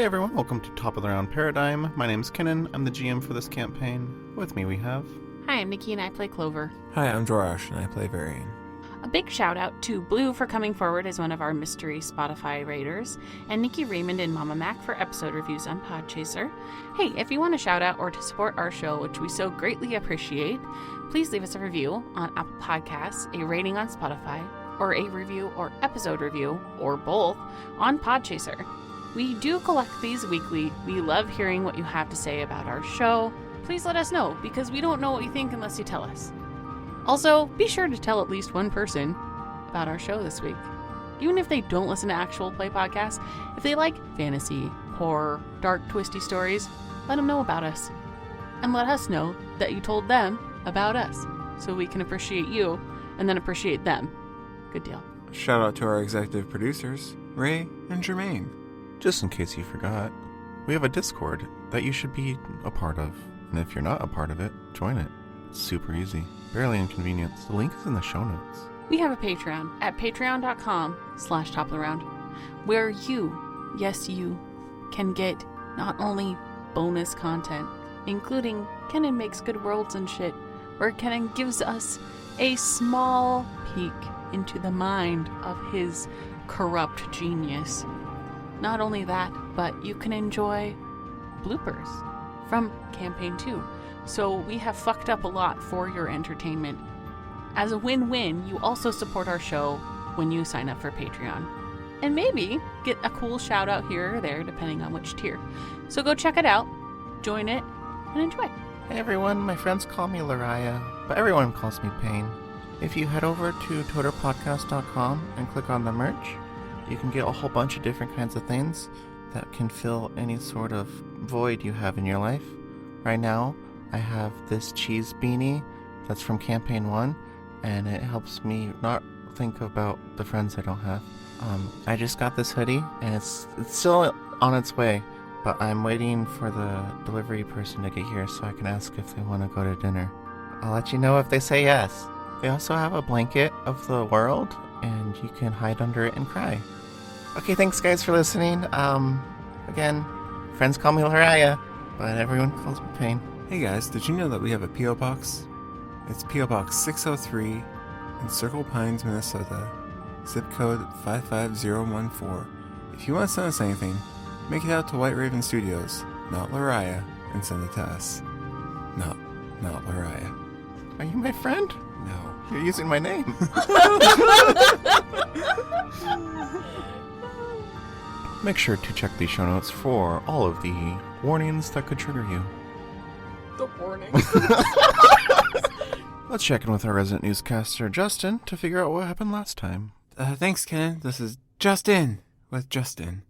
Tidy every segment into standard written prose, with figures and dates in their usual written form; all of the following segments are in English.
everyone, welcome to Top of the Round Paradigm. My name's Kenan, I'm the GM for this campaign. With me we have... Hi, I'm Nikki and I play Clover. Hi, I'm Jorash and I play Varian. A big shout out to Blue for coming forward as one of our mystery Spotify raters, and Nikki Raymond and Mama Mac for episode reviews on Podchaser. Hey, if you want a shout out or to support our show, which we so greatly appreciate, please leave us a review on Apple Podcasts, a rating on Spotify, or a review or episode review, or both, on Podchaser. We do collect these weekly. We love hearing what you have to say about our show. Please let us know, because we don't know what you think unless you tell us. Also, be sure to tell at least one person about our show this week. Even if they don't listen to actual play podcasts, if they like fantasy, horror, dark, twisty stories, let them know about us. And let us know that you told them about us, so we can appreciate you and then appreciate them. Good deal. Shout out to our executive producers, Ray and Jermaine. Just in case you forgot, we have a Discord that you should be a part of. And if you're not a part of it, join it. It's super easy. Barely inconvenient. The link is in the show notes. We have a Patreon at patreon.com/topofaround, where you, yes you, can get not only bonus content, including Kenan Makes Good Worlds and shit, where Kenan gives us a small peek into the mind of his corrupt genius. Not only that, but you can enjoy bloopers from Campaign 2. So we have fucked up a lot for your entertainment. As a win-win, you also support our show when you sign up for Patreon. And maybe get a cool shout out here or there, depending on which tier. So go check it out, join it, and enjoy. Hey everyone, my friends call me Lariah, but everyone calls me Pain. If you head over to toterpodcast.com and click on the merch, you can get a whole bunch of different kinds of things that can fill any sort of void you have in your life. Right now, I have this cheese beanie that's from Campaign 1, and it helps me not think about the friends I don't have. I just got this hoodie, and it's still on its way, but I'm waiting for the delivery person to get here so I can ask if they want to go to dinner. I'll let you know if they say yes. They also have a blanket of the world, and you can hide under it and cry. Okay, thanks guys for listening. Again, friends call me Lariah, but everyone calls me Pain. Hey guys, did you know that we have a P.O. Box? It's P.O. Box 603 in Circle Pines, Minnesota, zip code 55014. If you want to send us anything, make it out to White Raven Studios, not Lariah, and send it to us. Not Lariah. Are you my friend? No. You're using my name. Make sure to check the show notes for all of the warnings that could trigger you. The warning. Let's check in with our resident newscaster, Justin, to figure out what happened last time. Thanks, Ken. This is Justin with Justin.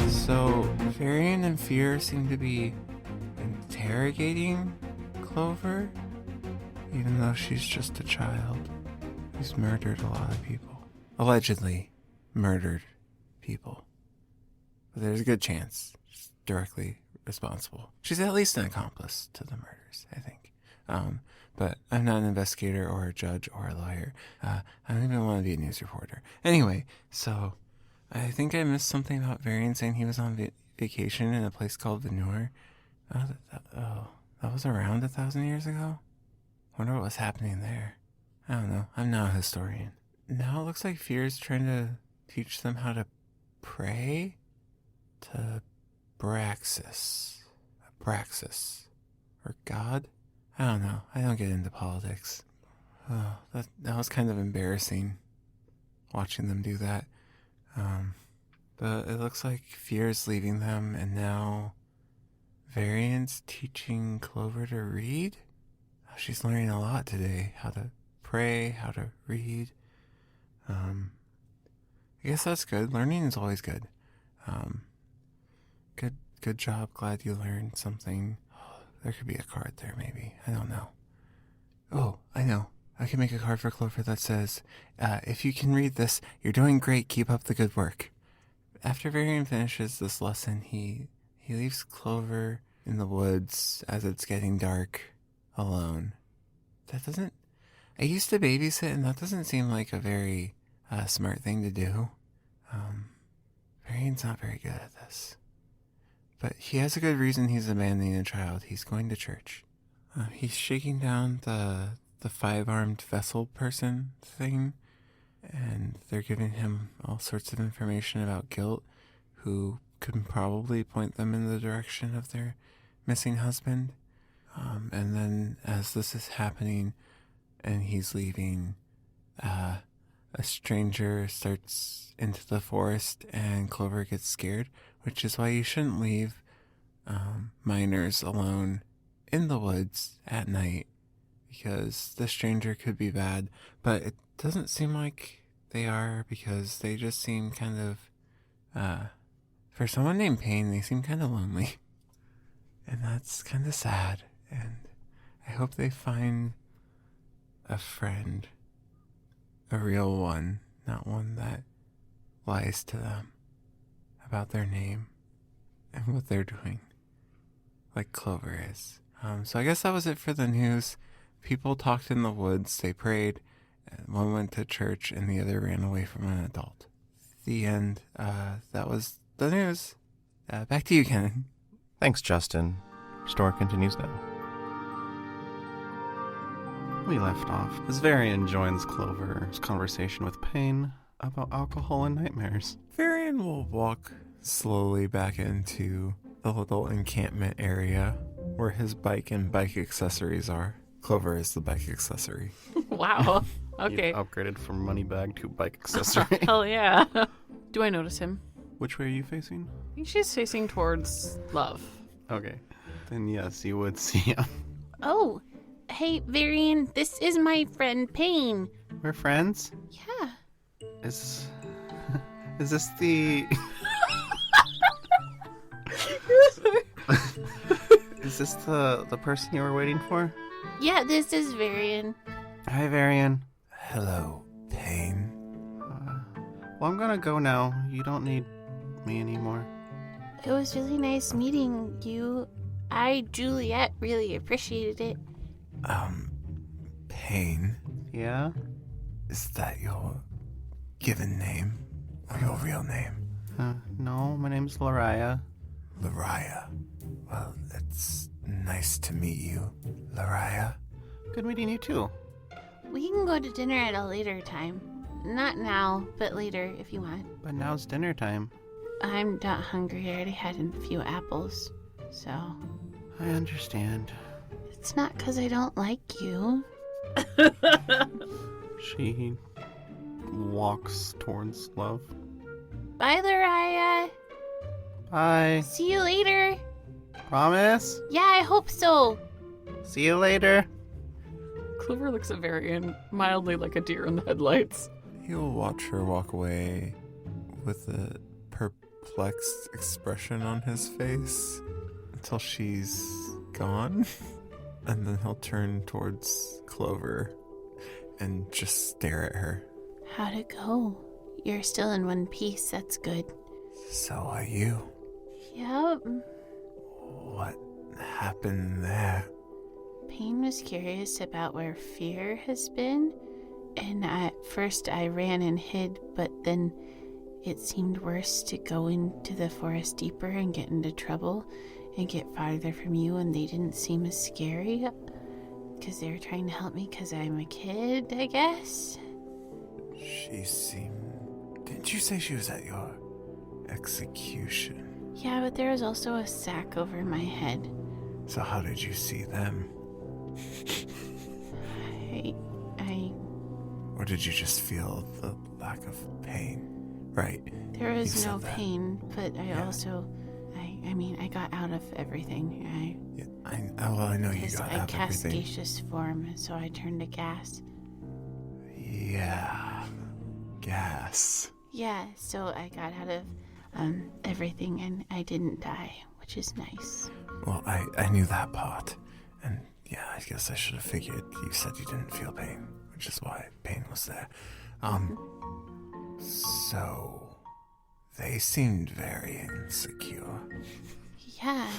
So, Varian and Fear seem to be interrogating Clover, even though she's just a child who's murdered a lot of people. Allegedly murdered people. But there's a good chance she's directly responsible. She's at least an accomplice to the murders, I think. But I'm not an investigator or a judge or a lawyer. I don't even want to be a news reporter. Anyway, so I think I missed something about Varian saying he was on vacation in a place called Venur. That was around 1,000 years ago? Wonder what was happening there. I don't know. I'm not a historian. Now it looks like Fear's trying to teach them how to pray to Braxis. Or God? I don't know. I don't get into politics. Oh, that was kind of embarrassing, watching them do that. But it looks like Fear's leaving them, and now Varian's teaching Clover to read? She's learning a lot today. How to pray, how to read. I guess that's good. Learning is always good. Good job. Glad you learned something. There could be a card there, maybe. I don't know. Oh, I know. I can make a card for Clover that says, if you can read this, you're doing great. Keep up the good work. After Varian finishes this lesson, he leaves Clover in the woods as it's getting dark, alone. That doesn't... I used to babysit, and that doesn't seem like a very smart thing to do. Varian's not very good at this. But he has a good reason he's abandoning a child. He's going to church. He's shaking down the 5-armed vessel person thing, and they're giving him all sorts of information about guilt, who could probably point them in the direction of their missing husband. And then as this is happening and he's leaving, a stranger starts into the forest and Clover gets scared, which is why you shouldn't leave minors alone in the woods at night, because the stranger could be bad. But it doesn't seem like they are, because they just seem kind of, for someone named Payne, they seem kind of lonely. And that's kind of sad. And I hope they find a friend, a real one, not one that lies to them about their name and what they're doing, like Clover is. So I guess that was it for the news. People talked in the woods, they prayed, one went to church, and the other ran away from an adult. The end. That was the news. Back to you, Kenan. Thanks, Justin. Story continues now. We left off as Varian joins Clover's conversation with Payne about alcohol and nightmares. Varian will walk slowly back into the little encampment area where his bike and bike accessories are. Clover is the bike accessory. Wow. Okay. You've upgraded from money bag to bike accessory. Hell yeah. Do I notice him? Which way are you facing? I think she's facing towards Love. Okay. Then yes, you would see him. Oh, hey, Varian, this is my friend Payne. We're friends? Yeah. Is this the... Is this the person you were waiting for? Yeah, this is Varian. Hi, Varian. Hello, Payne. Well, I'm gonna go now. You don't need me anymore. It was really nice meeting you. Juliet, really appreciated it. Payne, Yeah? is that your given name or your real name? No, my name's Lariah. Lariah. Well, it's nice to meet you, Lariah. Good meeting you too. We can go to dinner at a later time. Not now, but later if you want. But now's dinner time. I'm not hungry. I already had a few apples, so... I understand. It's not because I don't like you. She walks towards Love. Bye, Lariah. Bye. See you later. Promise? Yeah, I hope so. See you later. Clover looks at Varian mildly like a deer in the headlights. You'll watch her walk away with a perplexed expression on his face until she's gone. And then he'll turn towards Clover and just stare at her. How'd it go? You're still in one piece. That's good. So are you. Yep. What happened there? Payne was curious about where Fear has been, and at first I ran and hid, but then it seemed worse to go into the forest deeper and get into trouble and get farther from you, and they didn't seem as scary because they were trying to help me because I'm a kid, I guess. She seemed... Didn't you say she was at your execution? Yeah, but there was also a sack over my head. So how did you see them? I... Or did you just feel the lack of pain? Right. There was You no said that. pain, but I also... I mean, I got out of everything. I know you got I out of cast everything. gaseous form, so I turned to gas. Yeah. Gas. Yeah, so I got out of everything and I didn't die, which is nice. Well, I knew that part. And yeah, I guess I should have figured. You said you didn't feel pain, which is why pain was there. So they seemed very insecure. Yeah.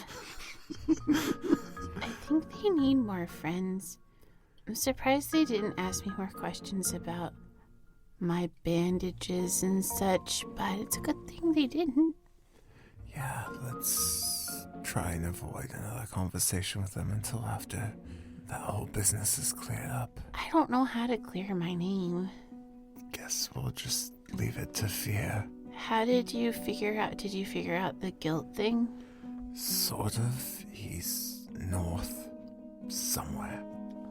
I think they need more friends. I'm surprised they didn't ask me more questions about my bandages and such, but it's a good thing they didn't. Yeah, let's try and avoid another conversation with them until after that whole business is cleared up. I don't know how to clear my name. Guess we'll just leave it to fear. How did you figure out the guilt thing? Sort of. He's north somewhere.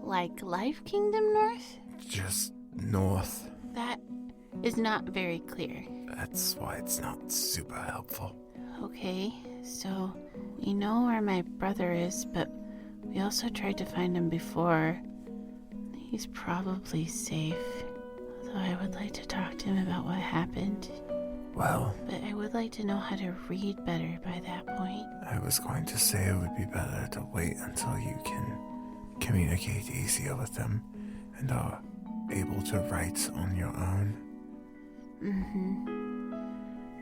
Like Life Kingdom North? Just north. That is not very clear. That's why it's not super helpful. Okay, so we know where my brother is, but we also tried to find him before. He's probably safe. Although I would like to talk to him about what happened. Well, But I would like to know how to read better by that point. I was going to say it would be better to wait until you can communicate easier with them and are able to write on your own.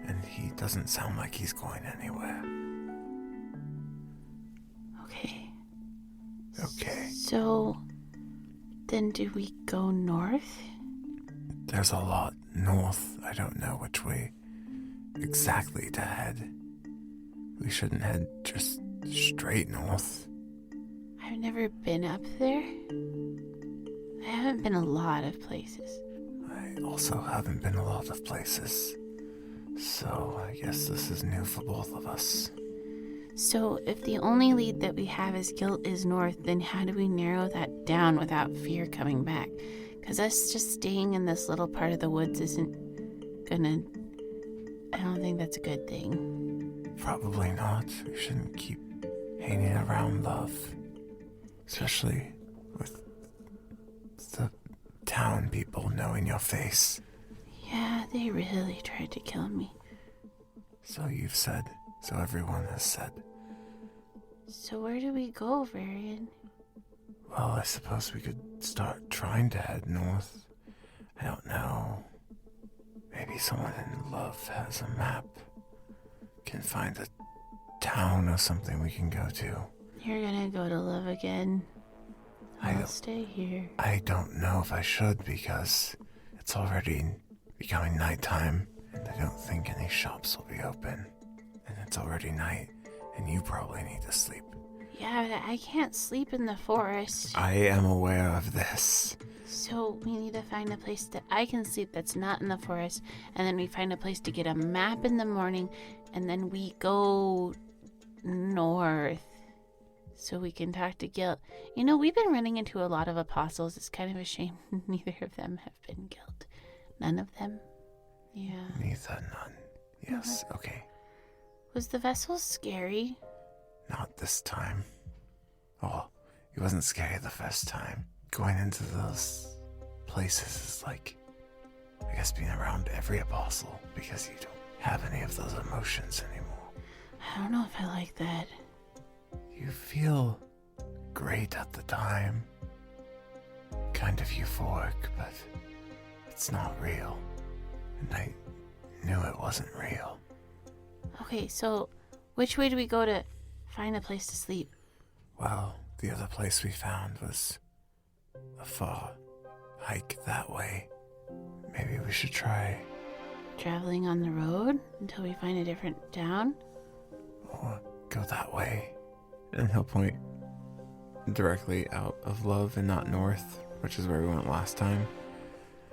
And he doesn't sound like he's going anywhere. Okay. Okay. So, then do we go north? There's a lot north. I don't know which way exactly to head. We shouldn't head just straight north. I've never been up there. I haven't been a lot of places. I also haven't been a lot of places. So I guess this is new for both of us. So, if the only lead that we have as guilt is north, then how do we narrow that down without fear coming back? Because us just staying in this little part of the woods isn't gonna... I don't think that's a good thing. Probably not. We shouldn't keep hanging around love. Especially with the town people knowing your face. Yeah, they really tried to kill me. So you've said. So everyone has said. So where do we go, Varian? Well, I suppose we could start trying to head north. I don't know. Maybe someone in love has a map. Can find a town or something we can go to. You're gonna go to love again. I'll stay here. I don't know if I should because it's already becoming nighttime and I don't think any shops will be open. And it's already night and you probably need to sleep. Yeah, but I can't sleep in the forest. I am aware of this. So we need to find a place that I can sleep that's not in the forest, and then we find a place to get a map in the morning, and then we go north so we can talk to Guilt. You know, we've been running into a lot of apostles. It's kind of a shame neither of them have been Guilt. None of them? Yeah. Neither, none. Yes, okay. Was the vessel scary? Not this time. Oh, it wasn't scary the first time. Going into those places is like, I guess, being around every apostle because you don't have any of those emotions anymore. I don't know if I like that. You feel great at the time. Kind of euphoric, but it's not real. And I knew it wasn't real. Okay, so which way do we go to find a place to sleep? Well, the other place we found was a far hike that way. Maybe we should try. Traveling on the road until we find a different town? Or go that way. And he'll point directly out of love and not north, which is where we went last time.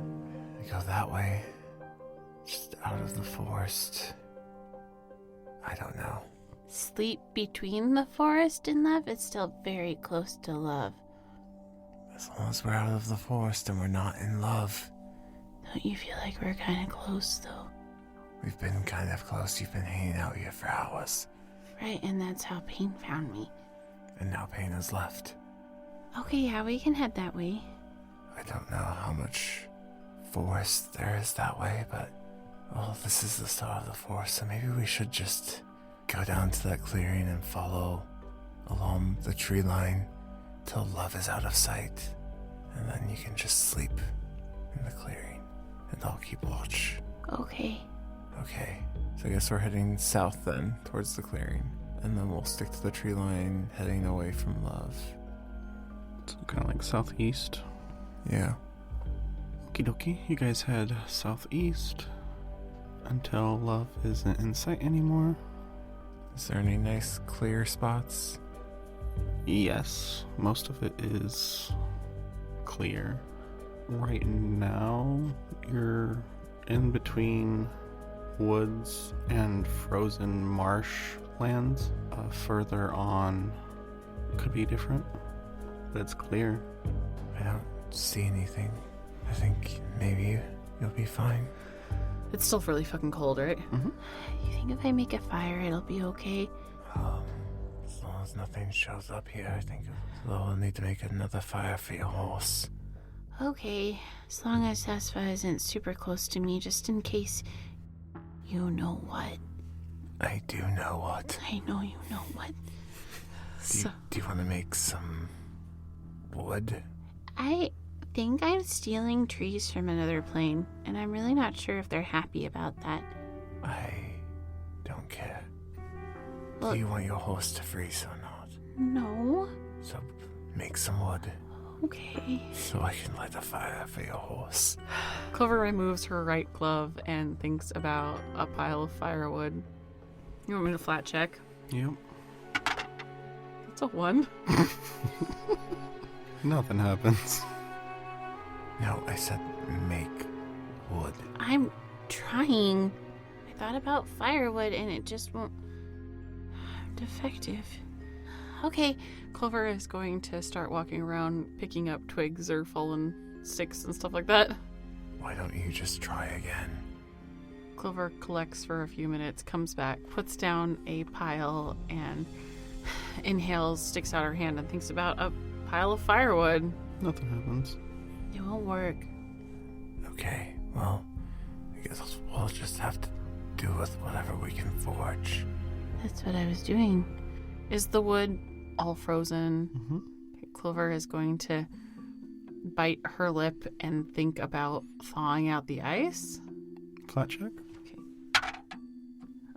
We go that way. Just out of the forest. I don't know. Sleep between the forest and love? It's still very close to love. As long as we're out of the forest and we're not in love. Don't you feel like we're kind of close, though? We've been kind of close. You've been hanging out here for hours. Right, and that's how Pain found me. And now Pain has left. Okay, yeah, we can head that way. I don't know how much forest there is that way, but... well, this is the start of the forest, so maybe we should just go down to that clearing and follow along the tree line till love is out of sight. And then you can just sleep in the clearing, and I'll keep watch. Okay. Okay, so I guess we're heading south then, towards the clearing. and then we'll stick to the tree line heading away from Love. So kind of like southeast. Yeah. Okie dokie, you guys head southeast until Love isn't in sight anymore. Is there any nice clear spots? Yes, most of it is clear. Right now, you're in between woods and frozen marshlands. Further on could be different, but it's clear. I don't see anything. I think maybe you'll be fine. It's still really fucking cold, right? Mm-hmm. You think if I make a fire, it'll be okay? As long as nothing shows up here, I think we'll need to make another fire for your horse. Okay, as long as Sasva isn't super close to me, just in case you know what. I do know what. I know you know what. Do you want to make some wood? I think I'm stealing trees from another plane, and I'm really not sure if they're happy about that. I don't care. Well, Do you want your horse to freeze or not? no. So make some wood Okay. so I can light a fire for your horse. Clover removes her right glove and thinks about a pile of firewood. You want me to flat check? Yep. That's a 1. Nothing happens. No, I said make wood. I'm trying. I thought about firewood and it just won't. Defective. Okay, Clover is going to start walking around picking up twigs or fallen sticks and stuff like that. Why don't you just try again? Clover collects for a few minutes, comes back, puts down a pile, and inhales, sticks out her hand, and thinks about a pile of firewood. Nothing happens. It won't work. Okay, well, I guess we'll just have to do with whatever we can forge. That's what I was doing. Is the wood all frozen? Mm-hmm. Clover is going to bite her lip and think about thawing out the ice. Flat check.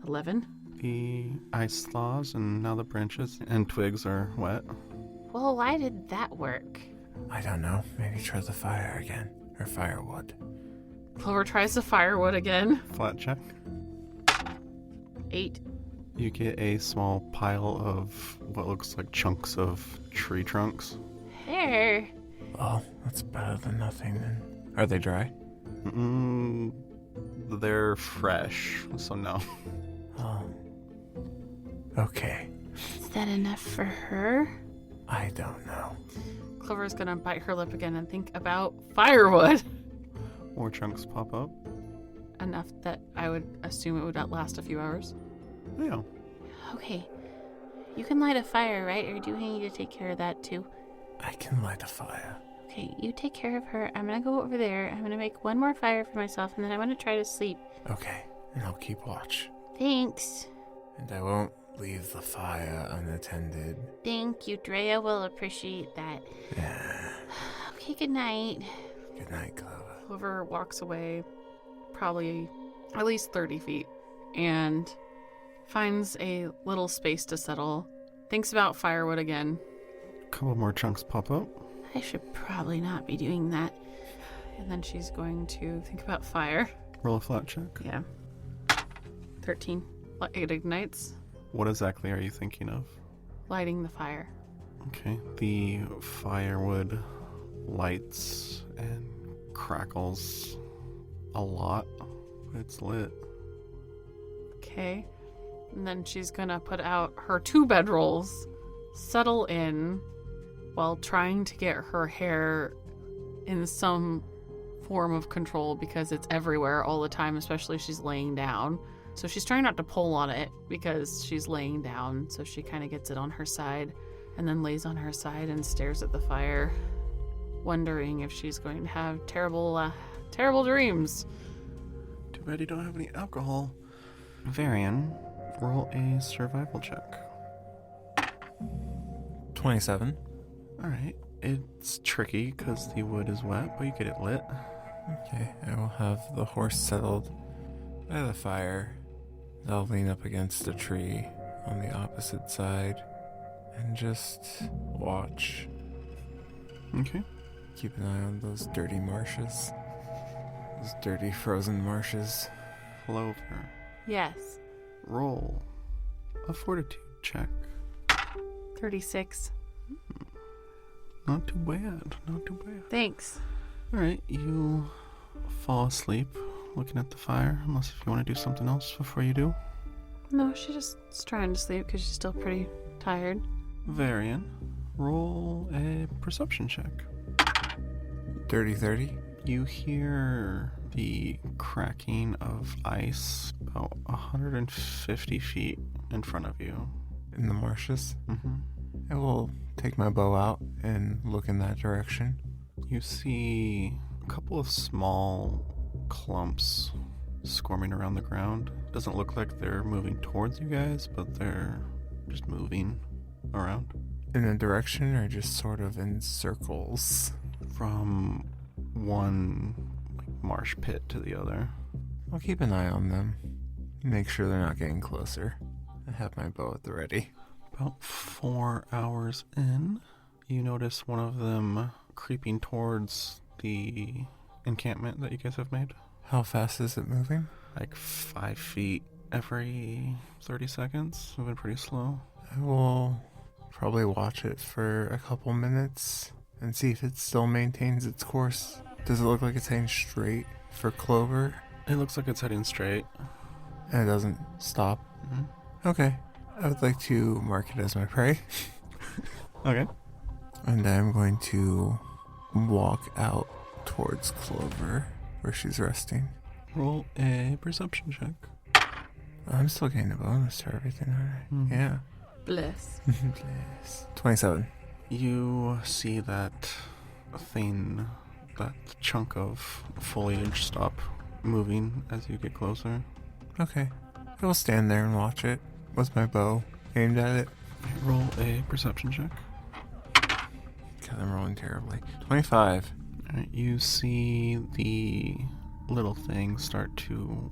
11. The ice thaws and now the branches and twigs are wet. Well, why did that work? I don't know. Maybe try the fire again. Or firewood. Clover tries the firewood again. Flat check. 8. You get a small pile of what looks like chunks of tree trunks. There. Well, that's better than nothing then. Are they dry? They're fresh, so no. Oh. Okay. Is that enough for her? I don't know. Clover's gonna bite her lip again and think about firewood. More chunks pop up. Enough that I would assume it would last a few hours. Yeah. Okay. You can light a fire, right? Or do I need to take care of that too? I can light a fire. Okay, you take care of her. I'm gonna go over there. I'm gonna make one more fire for myself, and then I'm gonna try to sleep. Okay, and I'll keep watch. Thanks. And I won't leave the fire unattended. Thank you. Drea will appreciate that. Yeah. Okay, good night. Good night, Clover. Clover walks away probably at least 30 feet and finds a little space to settle. Thinks about firewood again. Couple more chunks pop up. I should probably not be doing that. And then she's going to think about fire. Roll a flat check. Yeah. 13. It ignites. What exactly are you thinking of? Lighting the fire. Okay. The firewood lights and crackles a lot, but it's lit. Okay. And then she's gonna put out her 2 bedrolls, settle in, while trying to get her hair in some form of control because it's everywhere all the time, especially if she's laying down. So she's trying not to pull on it because she's laying down, so she kind of gets it on her side and then lays on her side and stares at the fire, wondering if she's going to have terrible dreams. Too bad you don't have any alcohol. Varian, roll a survival check. 27. Alright. It's tricky because the wood is wet, but you get it lit. Okay, I will have the horse settled by the fire. They'll lean up against a tree on the opposite side and just watch. Okay. Keep an eye on those dirty marshes. Those dirty frozen marshes. Clover. Yes. Roll a fortitude check. 36. Not too bad. Not too bad. Thanks. Alright, you fall asleep looking at the fire, unless if you want to do something else before you do. No, she's just trying to sleep because she's still pretty tired. Varian, roll a perception check. Dirty 30. You hear the cracking of ice about 150 feet in front of you. In the marshes. Mm-hmm. I will take my bow out and look in that direction. You see a couple of small clumps squirming around the ground. Doesn't look like they're moving towards you guys, but they're just moving around. In a direction or just sort of in circles? From one marsh pit to the other. I'll keep an eye on them. Make sure they're not getting closer. I have my bow at the ready. About 4 hours in, you notice one of them creeping towards the encampment that you guys have made. How fast is it moving? Like 5 feet every 30 seconds. Moving pretty slow. I will probably watch it for a couple minutes and see if it still maintains its course. Does it look like it's heading straight for Clover? It looks like it's heading straight. And it doesn't stop? Mm-hmm. Okay. I would like to mark it as my prey. Okay. And I'm going to walk out towards Clover, where she's resting. Roll a perception check. I'm still getting a bonus to everything, aren't I? Mhm. Yeah. Bless. Bless. 27. You see that thing, that chunk of foliage stop moving as you get closer. Okay. I will stand there and watch it with my bow aimed at it. Roll a perception check. God, I'm rolling terribly. 25. Alright, you see the little thing start to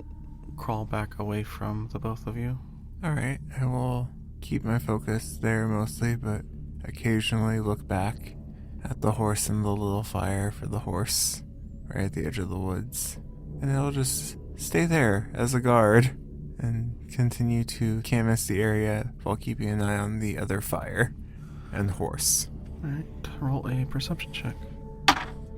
crawl back away from the both of you. Alright, I will keep my focus there mostly, but occasionally look back at the horse and the little fire for the horse right at the edge of the woods. And it'll just stay there as a guard and continue to canvass the area while keeping an eye on the other fire and horse. Alright, roll a perception check.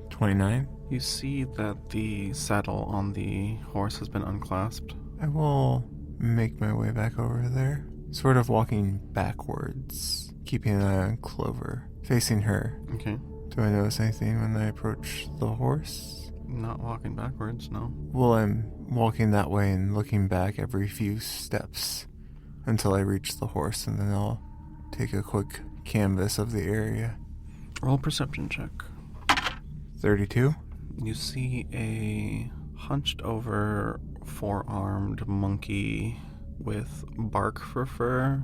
29. You see that the saddle on the horse has been unclasped. I will make my way back over there, sort of walking backwards, keeping an eye on Clover, facing her. Okay. Do I notice anything when I approach the horse? Not walking backwards, no. Well, I'm walking that way and looking back every few steps until I reach the horse, and then I'll take a quick canvass of the area. Roll a perception check. 32. You see a hunched over, four-armed monkey with bark for fur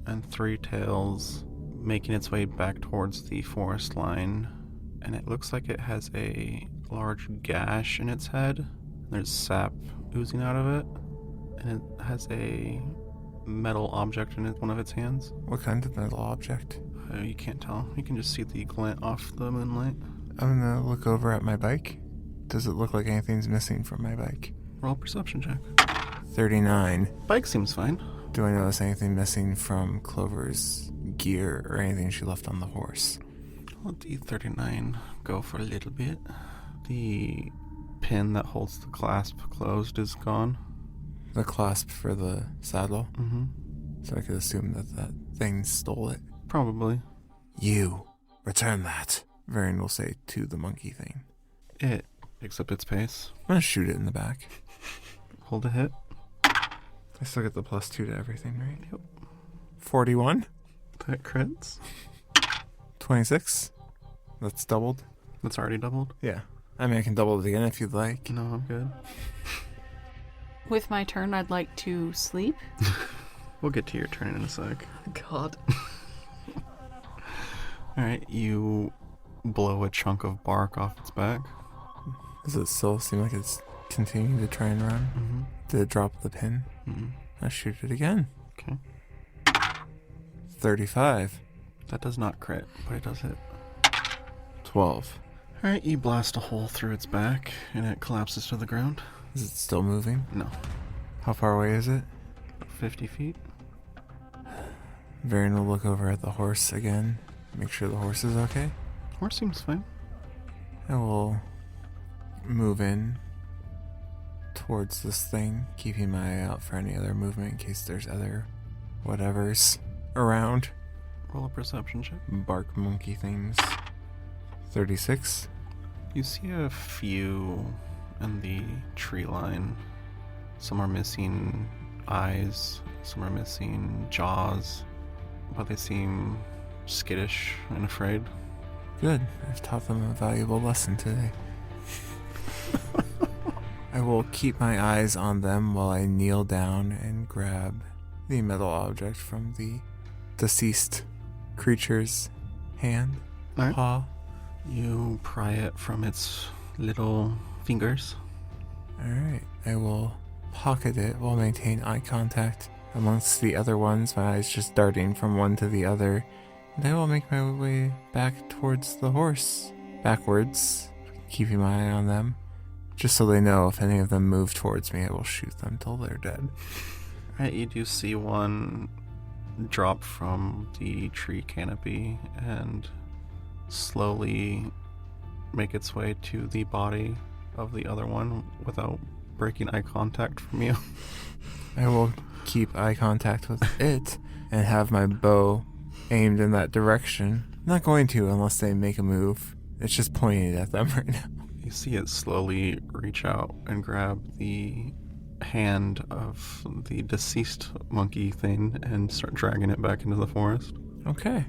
and 3 tails making its way back towards the forest line. And it looks like it has a large gash in its head. There's sap oozing out of it. And it has a metal object in one of its hands. What kind of metal object? You can't tell. You can just see the glint off the moonlight. I'm gonna look over at my bike. Does it look like anything's missing from my bike? Roll a perception check. 39. Bike seems fine. Do I notice anything missing from Clover's gear or anything she left on the horse? I'll let the 39 go for a little bit. The pin that holds the clasp closed is gone. The clasp for the saddle? Mm-hmm. So I could assume that thing stole it. Probably. You, return that, Varian will say to the monkey thing. It picks up its pace. I'm gonna shoot it in the back. Hold a hit. I still get the +2 to everything, right? Yep. 41. That crits. 26. That's doubled. That's already doubled. Yeah. I mean, I can double it again if you'd like. No, I'm good. With my turn, I'd like to sleep. We'll get to your turn in a sec. God. Alright, you blow a chunk of bark off its back. Does it still seem like it's continuing to try and run? Mm-hmm. Did it drop the pin? Mm-hmm. I shoot it again. Okay. 35. That does not crit, but it does hit. 12. Alright, you blast a hole through its back, and it collapses to the ground. Is it still moving? No. How far away is it? 50 feet. Varian will look over at the horse again, make sure the horse is okay. Horse seems fine. I will move in towards this thing, keeping my eye out for any other movement in case there's other whatevers around. Roll a perception check. Bark monkey things. 36. You see a few in the tree line. Some are missing eyes, some are missing jaws, but they seem skittish and afraid. Good. I've taught them a valuable lesson today. I will keep my eyes on them while I kneel down and grab the metal object from the deceased creature's hand, Alright. paw. You pry it from its little fingers. Alright, I will pocket it while maintain eye contact amongst the other ones, my eyes just darting from one to the other, and I will make my way back towards the horse, backwards, keeping my eye on them, just so they know if any of them move towards me, I will shoot them till they're dead. Alright, you do see one drop from the tree canopy and slowly make its way to the body of the other one without breaking eye contact from you. I will keep eye contact with it and have my bow aimed in that direction. I'm not going to unless they make a move. It's just pointed at them right now. You see it slowly reach out and grab the hand of the deceased monkey thing and start dragging it back into the forest. Okay.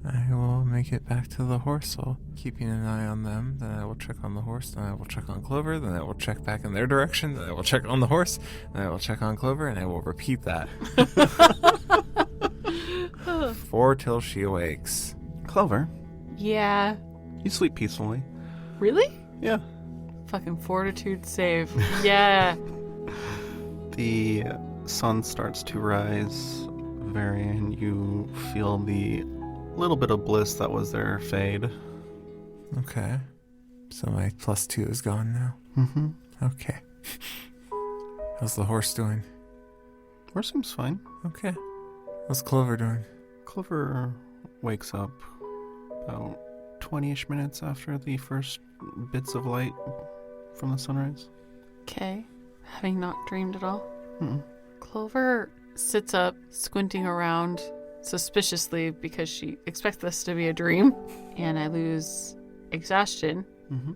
I will make it back to the horse while keeping an eye on them. Then I will check on the horse. Then I will check on Clover. Then I will check back in their direction. Then I will check on the horse. Then I will check on Clover. And I will repeat that. 4 till she awakes. Clover, Yeah. you sleep peacefully. Really? Yeah. Fucking fortitude save. Yeah. The sun starts to rise, Varian. You feel the little bit of bliss that was there fade. Okay. So my +2 is gone now. Mm-hmm. Okay. How's the horse doing? Horse seems fine. Okay. How's Clover doing? Clover wakes up about 20-ish minutes after the first bits of light from the sunrise. Okay. Having not dreamed at all. Mm-mm. Clover sits up, squinting around suspiciously because she expects this to be a dream. And I lose exhaustion. Mm-hmm.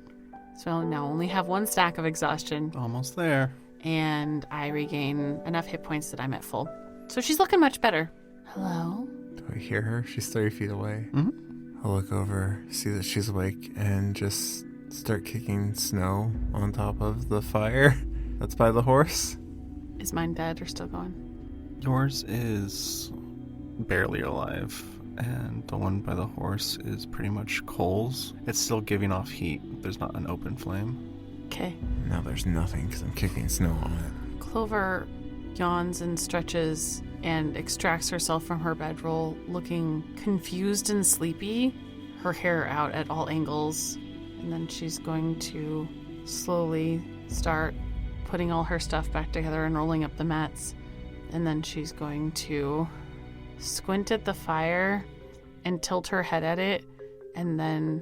So I now only have 1 stack of exhaustion. Almost there. And I regain enough hit points that I'm at full. So she's looking much better. Hello? Do I hear her? She's 30 feet away. Mm-hmm. I'll look over, see that she's awake, and just start kicking snow on top of the fire that's by the horse. Is mine dead or still going? Yours is barely alive, and the one by the horse is pretty much coals. It's still giving off heat. There's not an open flame. Okay. Now there's nothing because I'm kicking snow on it. Clover yawns and stretches and extracts herself from her bedroll, looking confused and sleepy, her hair out at all angles. And then she's going to slowly start putting all her stuff back together and rolling up the mats. And then she's going to squint at the fire and tilt her head at it, and then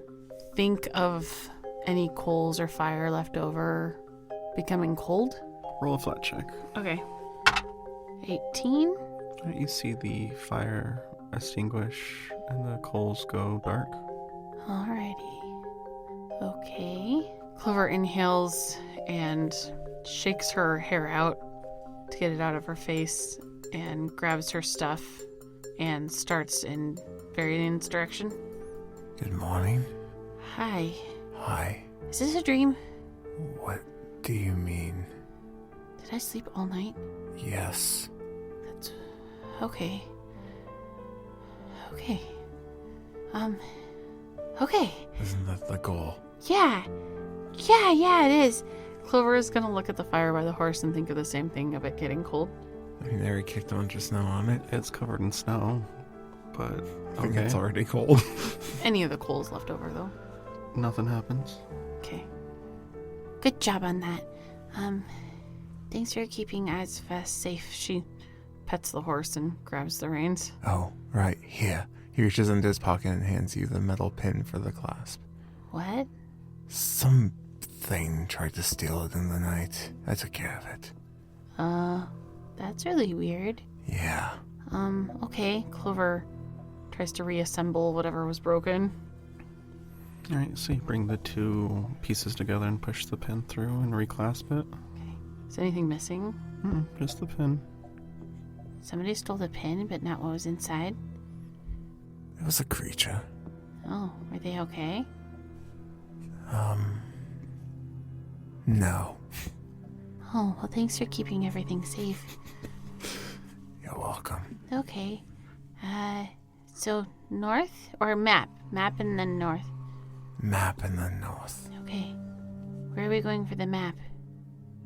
think of any coals or fire left over becoming cold. Roll a flat check. Okay. 18? You see the fire extinguish and the coals go dark. Alrighty. Okay. Clover inhales and shakes her hair out to get it out of her face and grabs her stuff and starts in Varian's direction. Good morning. Hi. Hi. Is this a dream? What do you mean? Did I sleep all night? Yes. That's... okay. Okay. Okay. Isn't that the goal? Yeah, it is. Clover is gonna look at the fire by the horse and think of the same thing of it getting cold. I mean, Ari kicked a bunch of snow on it. It's covered in snow. but I think okay. it's already cold. Any of the coal's left over, though. Nothing happens. Okay. Good job on that. Thanks for keeping Azfa safe. She pets the horse and grabs the reins. Oh, right, here. He reaches into his pocket and hands you the metal pin for the clasp. What? Something tried to steal it in the night. I took care of it. That's really weird. Yeah. Okay. Clover tries to reassemble whatever was broken. Alright, so you bring the two pieces together and push the pin through and reclasp it. Okay. Is anything missing? Just the pin. Somebody stole the pin, but not what was inside? It was a creature. Oh, are they okay? No. Oh, well, thanks for keeping everything safe. You're welcome. Okay. So north or map? Map and then north. Map in the north. Okay. Where are we going for the map?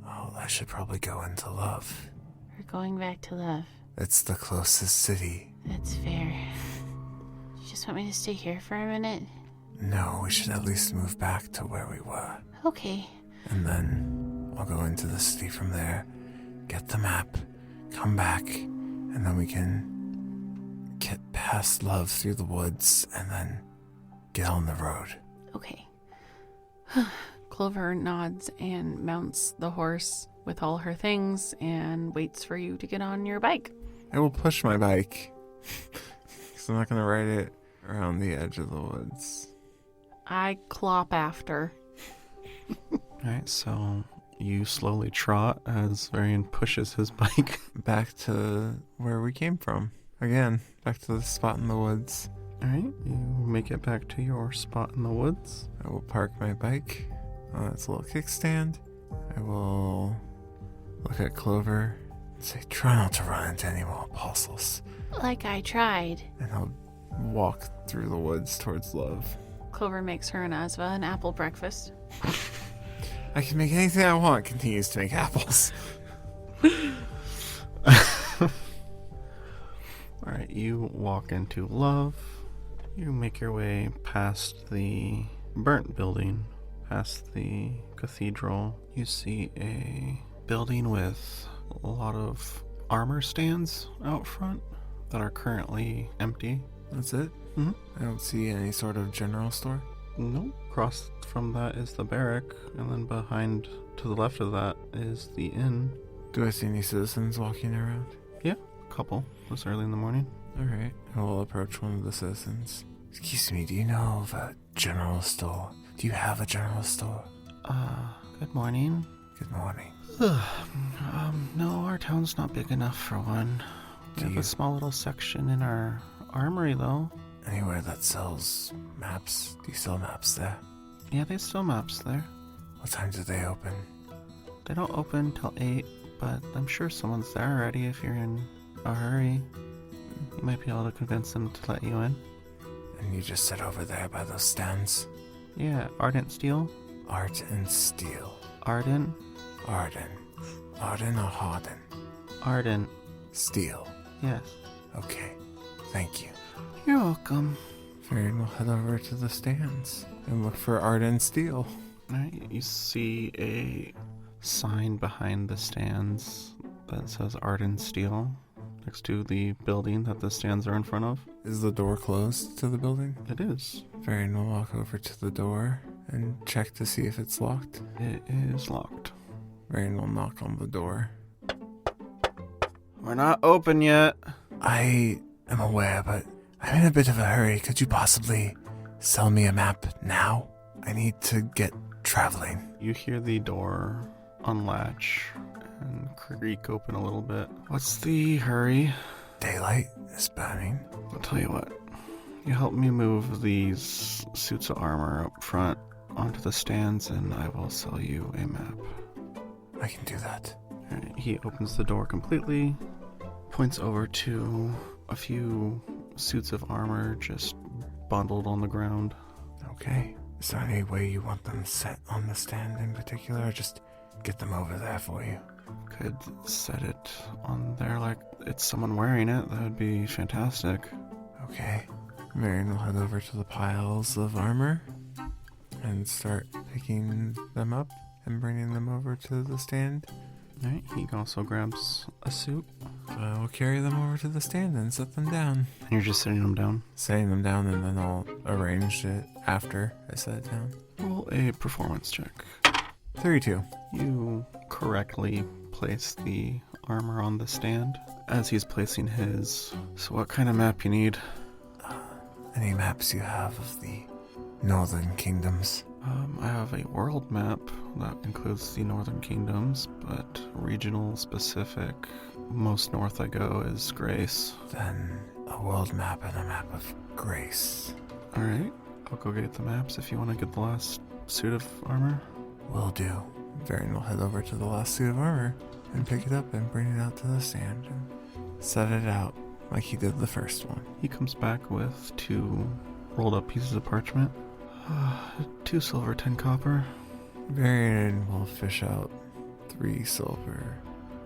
Oh, I should probably go into Love. We're going back to Love. It's the closest city. That's fair. You just want me to stay here for a minute? No, we should at least move back to where we were. Okay. And then I'll go into the city from there, get the map, come back, and then we can get past Love through the woods and then get on the road. Okay. Clover nods and mounts the horse with all her things and waits for you to get on your bike. I will push my bike, because I'm not going to ride it around the edge of the woods. I clop after. Alright, so you slowly trot as Varian pushes his bike. Back to where we came from. Again, back to the spot in the woods. Alright, you make it back to your spot in the woods. I will park my bike on its little kickstand. I will look at Clover and say, try not to run into any more apostles. Like I tried. And I'll walk through the woods towards Love. Clover makes her and Azva an apple breakfast. I can make anything I want, continues to make apples. Alright, you walk into Love. You make your way past the burnt building, past the cathedral. You see a building with a lot of armor stands out front that are currently empty. That's it? Mm-hmm. I don't see any sort of general store. Nope. Across from that is the barrack, and then behind to the left of that is the inn. Do I see any citizens walking around? Yeah, a couple. It's early in the morning. Alright, I will approach one of the citizens. Excuse me, do you know of a general store? Do you have a general store? Good morning. Good morning. No, our town's not big enough for one. We have a small little section in our armory, though. Anywhere that sells maps? Do you sell maps there? Yeah, they sell maps there. What time do they open? They don't open till 8, but I'm sure someone's there already if you're in a hurry. You might be able to convince them to let you in. And you just sit over there by those stands? Yeah, Ardent Steel. Art and Steel. Ardent. Arden. Arden or Harden? Ardent. Steel. Yes. Okay. Thank you. You're welcome. Varian will head over to the stands and look for Arden Steel. Alright, you see a sign behind the stands that says Arden Steel next to the building that the stands are in front of. Is the door closed to the building? It is. Varian will walk over to the door and check to see if it's locked. It is locked. Varian will knock on the door. We're not open yet. I am aware, but I'm in a bit of a hurry. Could you possibly sell me a map now? I need to get traveling. You hear the door unlatch and creak open a little bit. What's the hurry? Daylight is burning. I'll tell you what. You help me move these suits of armor up front onto the stands and I will sell you a map. I can do that. Alright, he opens the door completely, points over to a few suits of armor just bundled on the ground. Okay. Is there any way you want them set on the stand in particular, or just get them over there for you? Could set it on there like it's someone wearing it. That would be fantastic. Okay. Marion will head over to the piles of armor and start picking them up and bringing them over to the stand. Alright, he also grabs a suit. I will carry them over to the stand and set them down. And you're just setting them down. Setting them down, and then I'll arrange it after I set it down. Roll a performance check. 32. You correctly place the armor on the stand as he's placing his. So what kind of map you need? Any maps you have of the Northern Kingdoms? I have a world map that includes the Northern Kingdoms, but regional specific. Most north I go is Grace. Then a world map and a map of Grace. Alright, I'll go get the maps if you want to get the last suit of armor. Will do. Varian will head over to the last suit of armor and pick it up and bring it out to the stand and set it out like he did the first one. He comes back with 2 rolled up pieces of parchment. 2 silver, 10 copper. Varian will fish out 3 silver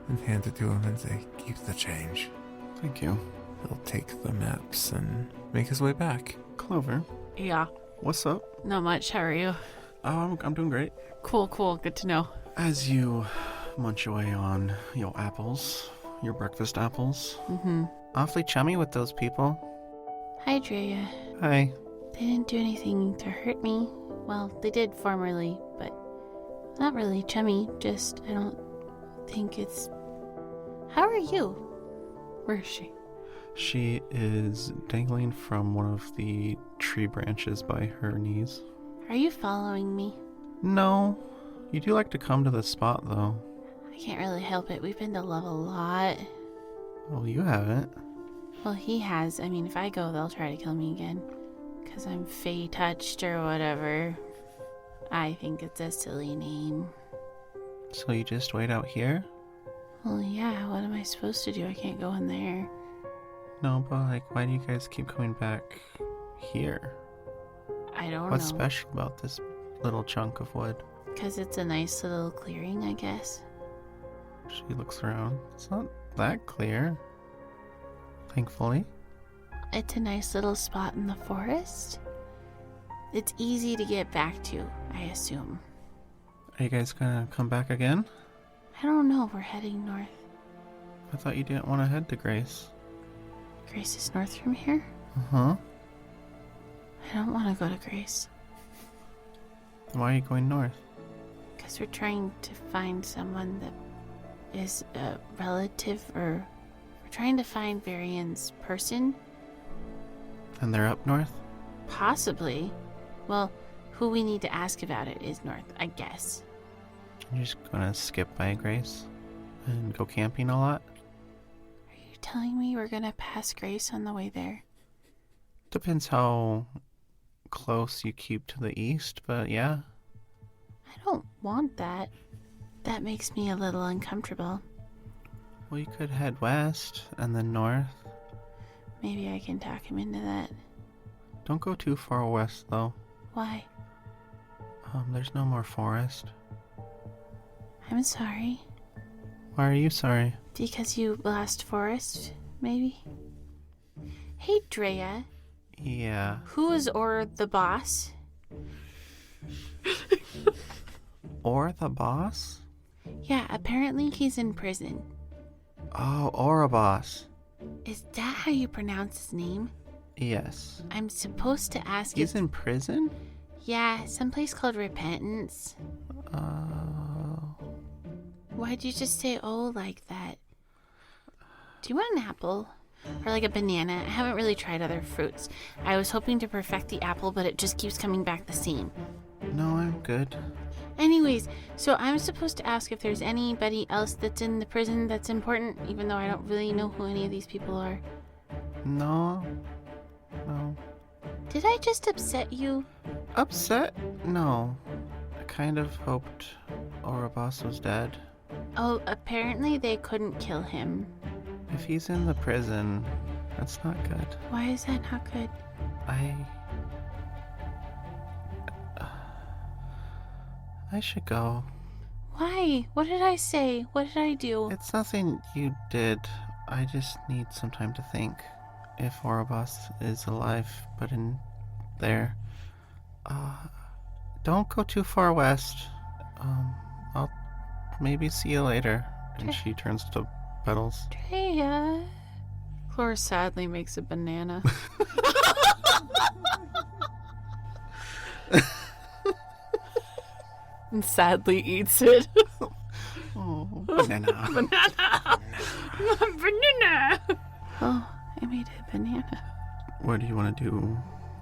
and hand it to him and say, "Keep the change." Thank you. He'll take the maps and make his way back. Clover, Yeah, what's up? not much. How are you? I'm doing great. Cool. Good to know. As you munch away on your apples, your breakfast apples. Mm-hmm. Awfully chummy with those people. Hi, Drea. Hi. They didn't do anything to hurt me. Well, they did formerly, but not really chummy. Just, I don't think it's... How are you? Where is she? She is dangling from one of the tree branches by her knees. Are you following me? No. You do like to come to this spot, though. I can't really help it. We've been to love a lot. Well, you haven't. Well, he has. I mean, if I go, they'll try to kill me again. Because I'm Fey touched or whatever. I think it's a silly name. So you just wait out here? Well, yeah, what am I supposed to do? I can't go in there. No, but like, why do you guys keep coming back here? I don't What's know. special about this little chunk of wood? Because it's a nice little clearing, I guess. She looks around. It's not that clear. Thankfully. It's a nice little spot in the forest. It's easy to get back to, I assume. Are you guys gonna come back again? I don't know. We're heading north. I thought you didn't want to head to Grace. Grace is north from here? Uh-huh. I don't want to go to Grace. Then why are you going north? Because we're trying to find someone that is a relative, or we're trying to find Varian's person. And they're up north? Possibly. Well, who we need to ask about it is north, I guess. You're just gonna skip by Grace? And go camping a lot? Are you telling me we're gonna pass Grace on the way there? Depends how close you keep to the east, but yeah. I don't want that. That makes me a little uncomfortable. Well, you could head west and then north. Maybe I can talk him into that. Don't go too far west, though. Why? There's no more forest. I'm sorry. Why are you sorry? Because you lost forest, maybe? Hey, Drea. Yeah. Who is the boss? Or the boss? Yeah, apparently he's in prison. Oh, Orabos. Is that how you pronounce his name? Yes. I'm supposed to ask He's in prison? Yeah, someplace called Repentance. Why'd you just say oh like that? Do you want an apple? Or like a banana? I haven't really tried other fruits. I was hoping to perfect the apple, but it just keeps coming back the same. No, I'm good. Anyways, so I'm supposed to ask if there's anybody else that's in the prison that's important, even though I don't really know who any of these people are. No. Did I just upset you? Upset? No. I kind of hoped Orabos was dead. Oh, apparently they couldn't kill him. If he's in the prison, that's not good. Why is that not good? I should go. Why? What did I say? What did I do? It's nothing you did. I just need some time to think. if Orobos is alive, but in there. Don't go too far west. I'll maybe see you later. And she turns to Petals. Treya. Clover sadly makes a banana. And sadly eats it. Oh, banana. Banana. Banana. Oh, I made a banana. What do you want to do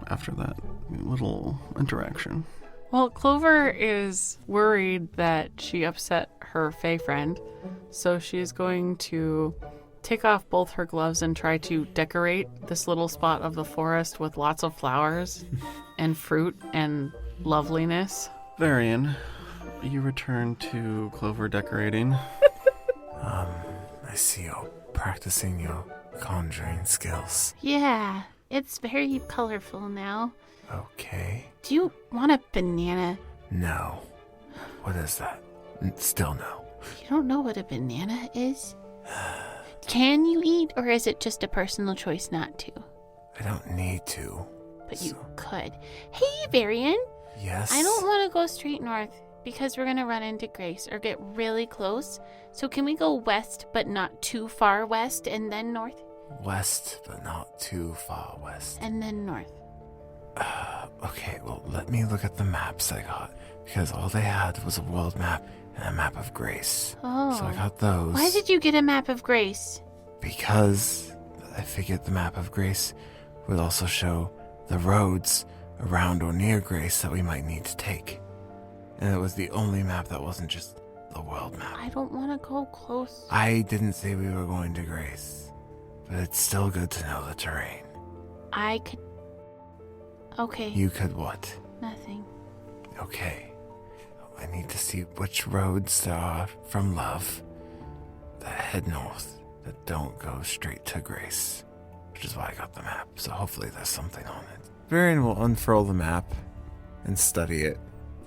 after that little interaction? Well, Clover is worried that she upset her Fae friend, so she's going to take off both her gloves and try to decorate this little spot of the forest with lots of flowers and fruit and loveliness. Varian, you return to Clover decorating. I see you practicing your conjuring skills. Yeah, it's very colorful now. Okay. Do you want a banana? No. What is that? Still no. You don't know what a banana is? Can you eat, or is it just a personal choice not to? I don't need to. But you could. Hey, Varian. Yes? I don't want to go straight north because we're going to run into Grace or get really close. So can we go west but not too far west and then north? West, but not too far west. And then north. Okay, well, let me look at the maps I got. Because all they had was a world map and a map of Grace. Oh. So I got those. Why did you get a map of Grace? Because I figured the map of Grace would also show the roads around or near Grace that we might need to take. And it was the only map that wasn't just the world map. I don't want to go close. I didn't say we were going to Grace, but it's still good to know the terrain. I could... Okay. You could what? Nothing. Okay. I need to see which roads there are from Love that head north that don't go straight to Grace, which is why I got the map. So hopefully there's something on it. Varian will unfurl the map and study it.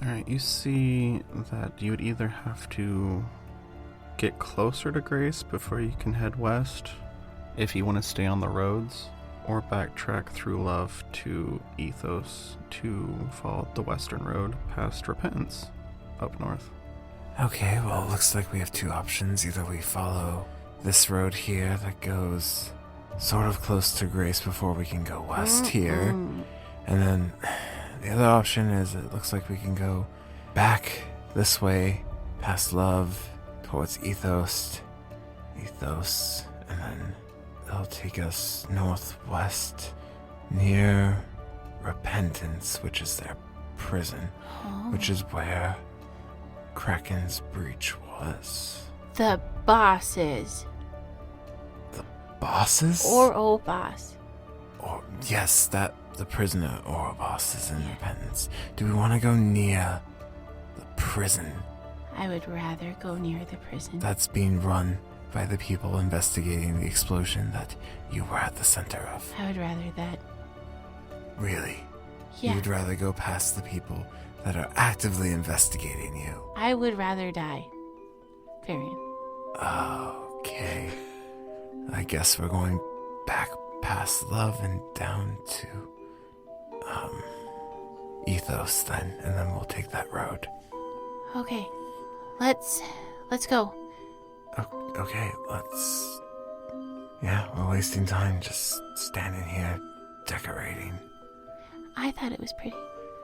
Alright, you see that you would either have to get closer to Grace before you can head west, if you want to stay on the roads, or backtrack through Love to Ethos to follow the western road past Repentance up north. Okay, well, it looks like we have two options. Either we follow this road here that goes sort of close to Grace before we can go west here. And then the other option is it looks like we can go back this way past Love towards Ethos, and then it'll take us northwest near Repentance, which is their prison, which is where Kraken's breach was. The bosses. The bosses? Or boss. Or yes, that the prisoner Orobos is in Repentance. Do we want to go near the prison? I would rather go near the prison. That's being run by the people investigating the explosion that you were at the center of. I would rather that. Really? Yeah. You'd rather go past the people that are actively investigating you? I would rather die. Varian. Okay. I guess we're going back past Love and down to Ethos then, and then we'll take that road. Okay. Let's go. Okay, let's... Yeah, we're wasting time just standing here decorating. I thought it was pretty.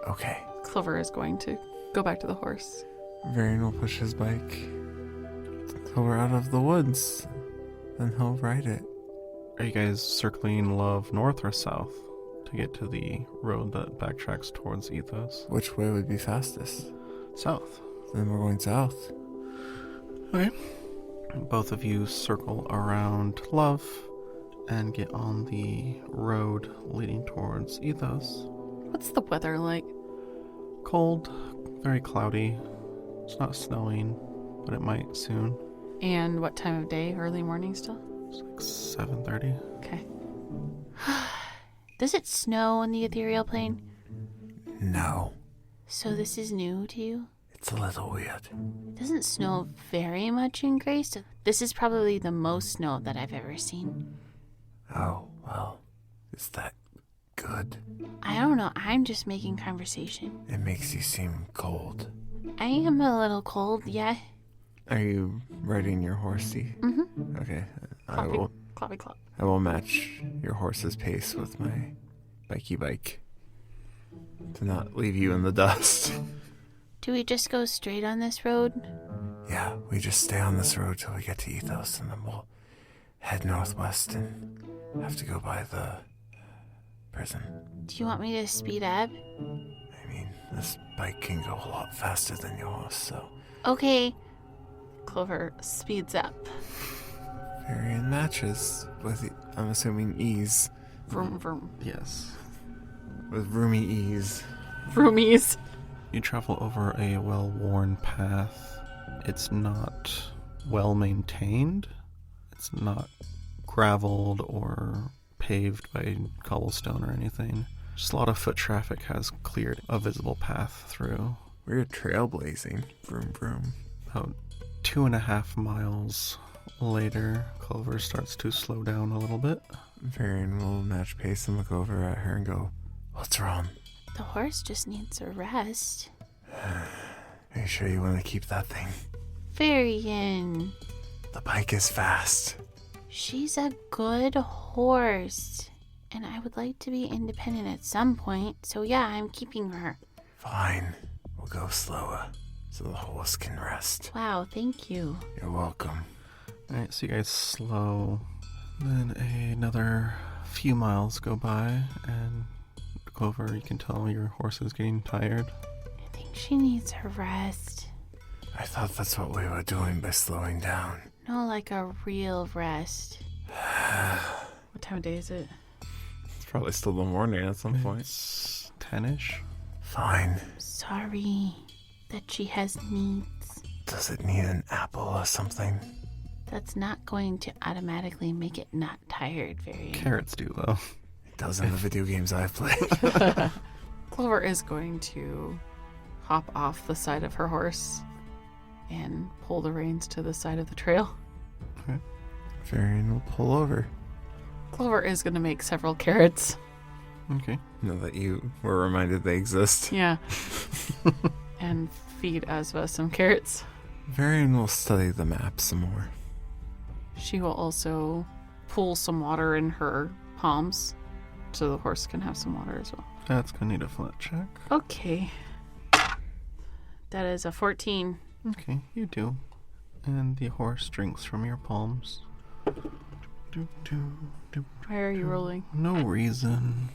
Okay. Clover is going to go back to the horse. Varian will push his bike until we're out of the woods. Then he'll ride it. Are you guys circling Love north or south to get to the road that backtracks towards Ethos? Which way would be fastest? South. Then we're going south. Okay. Both of you circle around Love and get on the road leading towards Ethos. What's the weather like? Cold, very cloudy. It's not snowing, but it might soon. And what time of day? Early morning still? It's like 7:30. Okay. Does it snow on the ethereal plane? No. So this is new to you? It's a little weird. It doesn't snow very much in Grace. This is probably the most snow that I've ever seen. Oh, well, Is that good? I don't know. I'm just making conversation. It makes you seem cold. I am a little cold, yeah. Are you riding your horsey? Mm-hmm. Okay. Cloppy clop. I will match your horse's pace with my bikey bike to not leave you in the dust. Do we just go straight on this road? Yeah, we just stay on this road till we get to Ethos, and then we'll head northwest and have to go by the prison. Do you want me to speed up? I mean, this bike can go a lot faster than yours, so... Okay. Clover speeds up. Varian matches with, I'm assuming, ease. Vroom, vroom. Yes. With roomy ease. Roomies. You travel over a well-worn path. It's not well-maintained. It's not graveled or paved by cobblestone or anything. Just a lot of foot traffic has cleared a visible path through. We're trailblazing. Vroom, vroom. About 2.5 miles later, Clover starts to slow down a little bit. Varian will match pace and look over at her and go, "What's wrong?" The horse just needs a rest. Are you sure you want to keep that thing? Varian. The bike is fast. She's a good horse. And I would like to be independent at some point. So yeah, I'm keeping her. Fine. We'll go slower so the horse can rest. Wow, thank you. You're welcome. Alright, so you guys slow. Then another few miles go by, and Clover, you can tell your horse is getting tired. I think she needs her rest. I thought that's what we were doing by slowing down. No, like a real rest. What time of day is it? It's probably still the morning at some point. It's 10-ish. Fine. Sorry that she has needs. Does it need an apple or something? That's not going to automatically make it not tired, Varian. Carrots do, though. It does in the video games I've played. Clover is going to hop off the side of her horse and pull the reins to the side of the trail. Okay. Varian will pull over. Clover is going to make several carrots. Okay. Now that you were reminded they exist. Yeah. And feed Asva some carrots. Varian will study the map some more. She will also pool some water in her palms so the horse can have some water as well. That's gonna need a flat check. Okay. That is a 14. Okay, you do. And the horse drinks from your palms. Why are you rolling? No reason.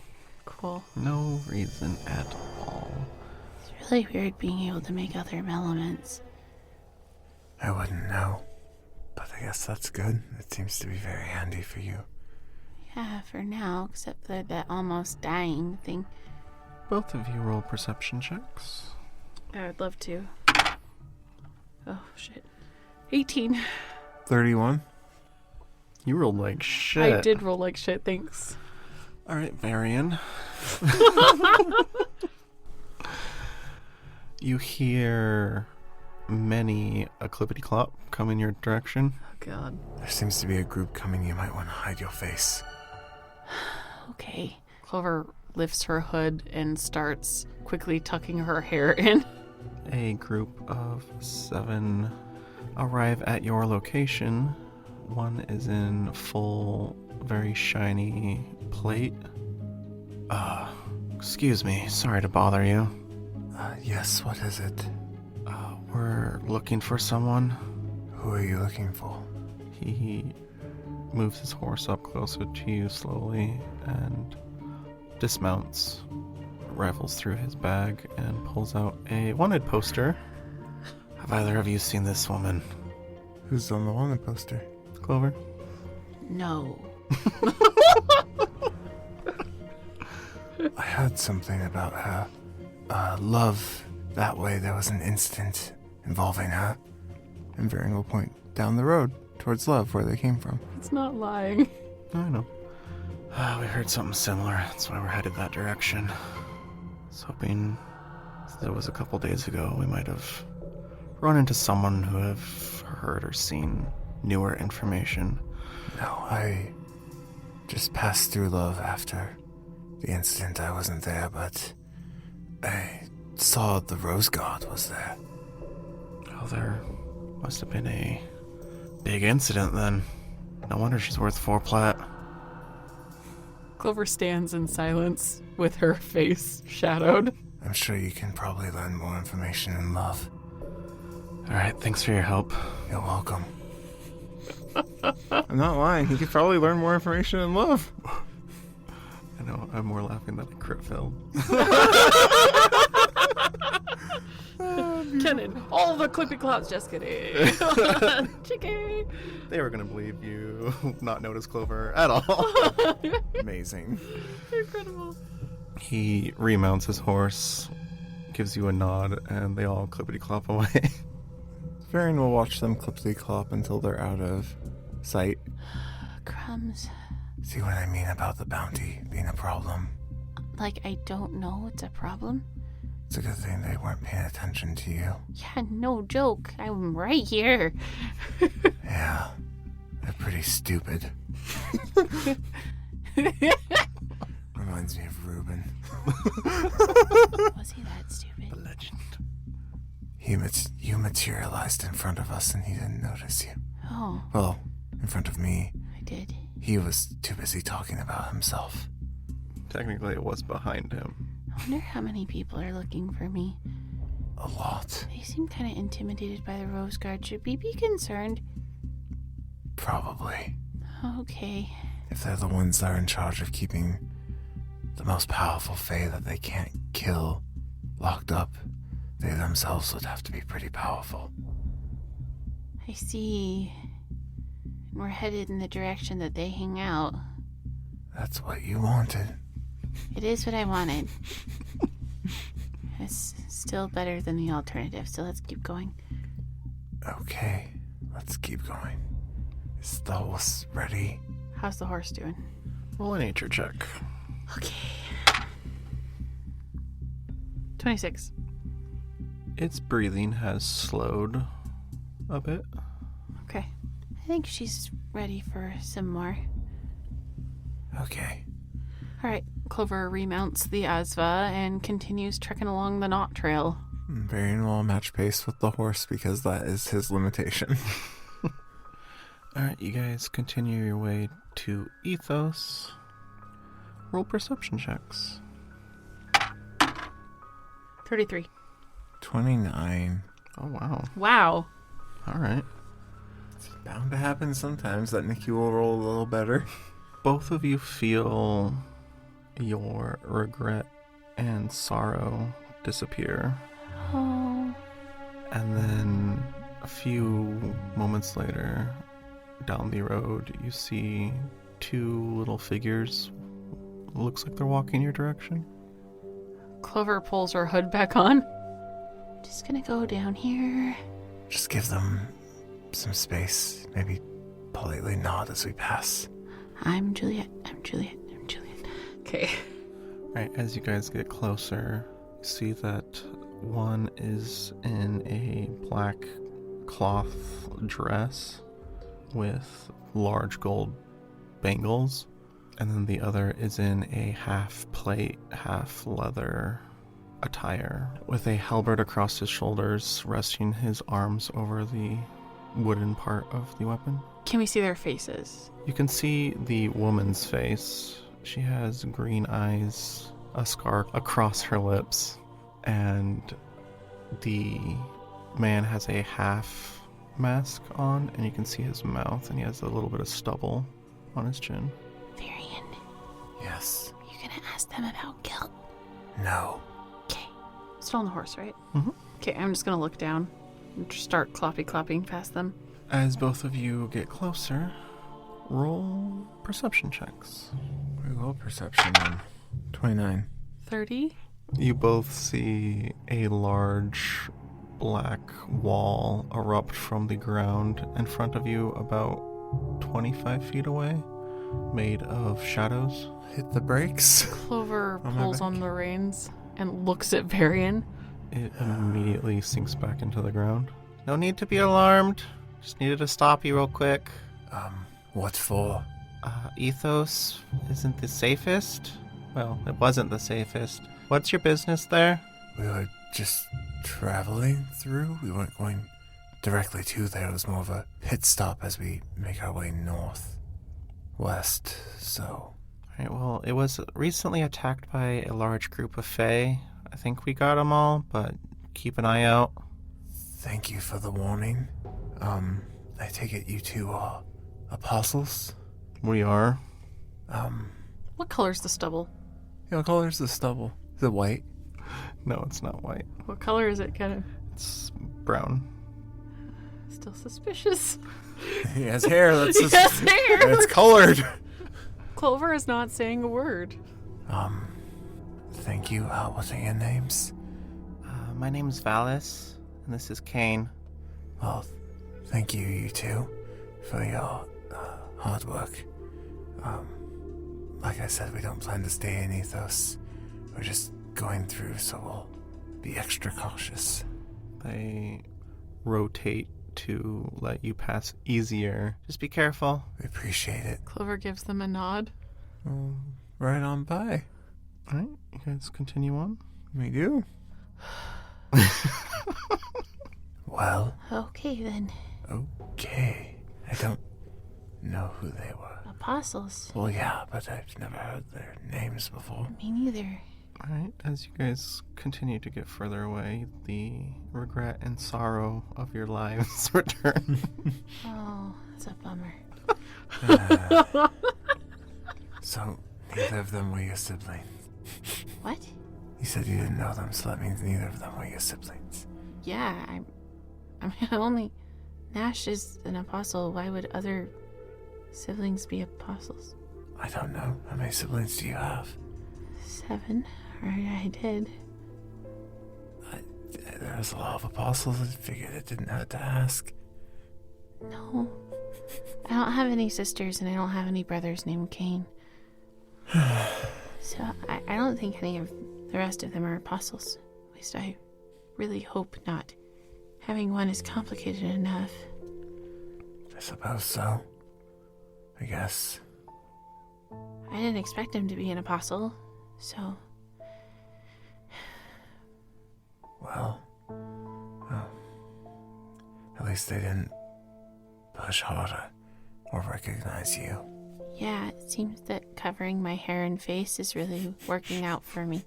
Cool. No reason at all. It's really weird being able to make other elements. I wouldn't know. But I guess that's good. It seems to be very handy for you. Yeah, for now, except for that almost dying thing. Both of you roll perception checks. I would love to. Oh, shit. 18. 31? You rolled like shit. I did roll like shit, thanks. Alright, Varian. You hear many a clippity-clop come in your direction. Oh, God. There seems to be a group coming. You might want to hide your face. Okay. Clover lifts her hood and starts quickly tucking her hair in. A group of 7 arrive at your location. One is in full, very shiny plate. Excuse me. Sorry to bother you. Yes, what is it? We're looking for someone. Who are you looking for? He moves his horse up closer to you slowly and dismounts, rifles through his bag, and pulls out a wanted poster. Have either of you seen this woman? Who's on the wanted poster? Clover? No. I heard something about her. Love. That way there was an incident involving her. And Varian will point down the road towards Love, where they came from. It's not lying. I know. We heard something similar. That's why we're headed that direction. I was hoping that was a couple days ago we might have run into someone who have heard or seen newer information. No, I just passed through Love after the incident. I wasn't there, but I saw the Rose God was there. Oh, there must have been a big incident then. No wonder she's worth 4 plat. Clover stands in silence with her face shadowed. I'm sure you can probably learn more information in Love. Alright, thanks for your help. You're welcome. I'm not lying. You could probably learn more information in Love. I know, I'm more laughing than a crit failed. Kenan, all the clippy clops, just kidding. Chicky. They were gonna believe you not notice Clover at all. Amazing. Incredible. He remounts his horse, gives you a nod, and they all clippity clop away. Varian will watch them clippity-clop until they're out of sight. Crumbs. See what I mean about the bounty being a problem? Like, I don't know it's a problem. It's a good thing they weren't paying attention to you. Yeah, no joke. I'm right here. Yeah, they're pretty stupid. Reminds me of Reuben. Was he that stupid? The legend. You materialized in front of us and he didn't notice you. Oh, Well, in front of me. I did. He was too busy talking about himself. Technically, it was behind him. I wonder how many people are looking for me. A lot. They seem kind of intimidated by the Rose Guard. Should we be concerned? Probably. Okay. If they're the ones that are in charge of keeping the most powerful Fae that they can't kill locked up, they themselves would have to be pretty powerful. I see. We're headed in the direction that they hang out. That's what you wanted. It is what I wanted. It's still better than the alternative, so let's keep going. Okay, let's keep going. Is the horse ready? How's the horse doing? Roll a nature check. Okay. 26. Its breathing has slowed a bit. Okay. I think she's ready for some more. Okay. Alright, Clover remounts the Asva and continues trekking along the knot trail. Varian will match pace with the horse because that is his limitation. Alright, you guys continue your way to Ethos. Roll perception checks. 33. 29. Oh, wow. Wow. Alright. It's bound to happen sometimes that Nikki will roll a little better. Both of you feel your regret and sorrow disappear. Oh. And then a few moments later, down the road, you see 2 little figures. Looks like they're walking your direction. Clover pulls her hood back on. Just gonna go down here. Just give them some space. Maybe politely nod as we pass. I'm Juliet. I'm Juliet. I'm Juliet. Okay. Alright, as you guys get closer, you see that one is in a black cloth dress with large gold bangles, and then the other is in a half plate, half leather attire with a halberd across his shoulders, resting his arms over the wooden part of the weapon. Can we see their faces? You can see the woman's face. She has green eyes, a scar across her lips, and the man has a half mask on, and you can see his mouth, and he has a little bit of stubble on his chin. Varian, Yes. you gonna ask them about guilt? No. Okay. Still on the horse, right? Mhm. Okay, I'm just gonna look down and just start clopping past them. As both of you get closer, roll perception checks. We roll perception then. 29. 30? You both see a large black wall erupt from the ground in front of you about 25 feet away, made of shadows. Hit the brakes. Clover On my pulls back. on the reins and looks at Varian. It immediately sinks back into the ground. No need to be alarmed. Just needed to stop you real quick. What for? Ethos isn't the safest. Well, it wasn't the safest. What's your business there? We were just traveling through. We weren't going directly to there. It was more of a pit stop as we make our way northwest, so... Alright, well, it was recently attacked by a large group of Fae. I think we got them all, but keep an eye out. Thank you for the warning. I take it you two are apostles? We are. What color's the stubble? What color's the stubble? Is it white? No, it's not white. What color is it, kind of? It's brown. Still suspicious. He has hair. That's He has hair. It's colored. Clover is not saying a word. Thank you. What are your names? My name's Valis, and this is Kane. Well, thank you, you two, for your hard work. Like I said, we don't plan to stay in Ethos. We're just going through, so we'll be extra cautious. They rotate to let you pass easier. Just be careful. We appreciate it. Clover gives them a nod. Right on by. Alright, you guys continue on. We do. Well. Okay, then. Okay. I don't know who they were. Apostles. Well, yeah, but I've never heard their names before. Me neither. Alright, as you guys continue to get further away, the regret and sorrow of your lives return. Oh, that's a bummer. So, neither of them were your siblings. What? You said you didn't know them, so that means neither of them were your siblings. Yeah, I mean, only Nash is an apostle. Why would other siblings be apostles? I don't know. How many siblings do you have? 7. Or I did. There's a lot of apostles. I figured it didn't hurt to ask. No. I don't have any sisters, and I don't have any brothers named Cain. So I don't think any of the rest of them are apostles. At least I really hope not. Having one is complicated enough. I suppose so. I guess. I didn't expect him to be an apostle, so... Well, at least they didn't push harder or recognize you. Yeah, it seems that covering my hair and face is really working out for me.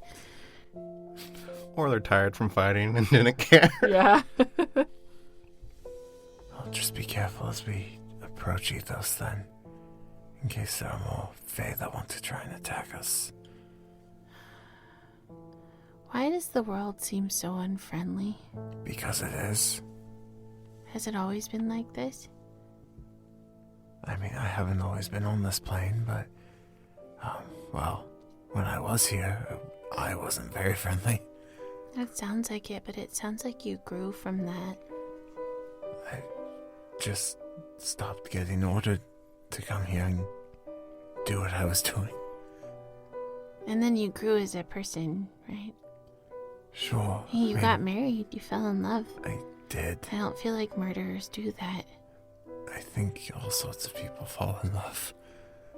Or they're tired from fighting and didn't care. Yeah. I'll just be careful as we approach Ethos then, in case there are more Fae that want to try and attack us. Why does the world seem so unfriendly? Because it is. Has it always been like this? I mean, I haven't always been on this plane, but, well, when I was here, I wasn't very friendly. That sounds like it, but it sounds like you grew from that. I just stopped getting ordered to come here and do what I was doing. And then you grew as a person, right? Sure. Hey, you got married, you fell in love. I did. I don't feel like murderers do that. I think all sorts of people fall in love.